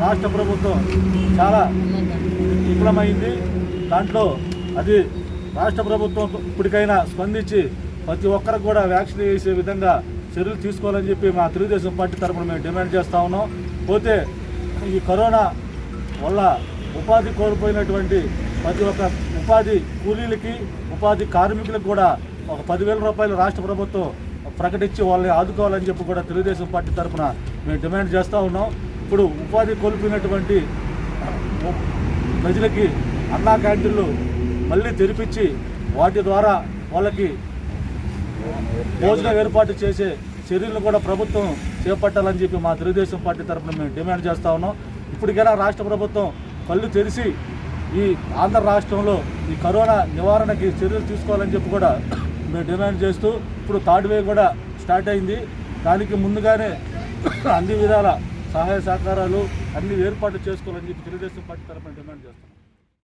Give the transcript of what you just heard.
రాష్ట్ర ప్రభుత్వం చాలా విఫలమైంది. దాంట్లో అది రాష్ట్ర ప్రభుత్వం ఇప్పటికైనా స్పందించి ప్రతి ఒక్కరికి కూడా వ్యాక్సిన్ వేసే విధంగా చర్యలు తీసుకోవాలని చెప్పి మా తెలుగుదేశం పార్టీ తరఫున మేము డిమాండ్ చేస్తూ ఉన్నాం. పోతే ఈ కరోనా వల్ల ఉపాధి కోల్పోయినటువంటి ప్రతి ఒక్క ఉపాధి కూలీలకి ఉపాధి కార్మికులకు కూడా ఒక 10,000 రూపాయలు రాష్ట్ర ప్రభుత్వం ప్రకటించి వాళ్ళని ఆదుకోవాలని చెప్పి కూడా తెలుగుదేశం పార్టీ తరఫున మేము డిమాండ్ చేస్తూ ఉన్నాం. ఇప్పుడు ఉపాధి కోల్పోయినటువంటి ప్రజలకి అన్నా క్యాంటీన్లు మళ్ళీ తెరిపించి వాటి ద్వారా వాళ్ళకి భోజనం ఏర్పాటు చేసే చర్యలను కూడా ప్రభుత్వం చేపట్టాలని చెప్పి మా తెలుగుదేశం పార్టీ తరఫున మేము డిమాండ్ చేస్తూ ఉన్నాం. ఇప్పటికైనా రాష్ట్ర ప్రభుత్వం కళ్ళు తెరిచి ఈ ఆంధ్ర రాష్ట్రంలో ఈ కరోనా నివారణకి చర్యలు తీసుకోవాలని చెప్పి కూడా మేము డిమాండ్ చేస్తూ ఇప్పుడు థర్డ్ వేవ్ కూడా స్టార్ట్ అయింది. దానికి ముందుగానే అన్ని విధాల సహాయ సహకారాలు అన్ని ఏర్పాట్లు చేసుకోవాలని చెప్పి తెలుగుదేశం పార్టీ తరఫున డిమాండ్ చేస్తున్నాం.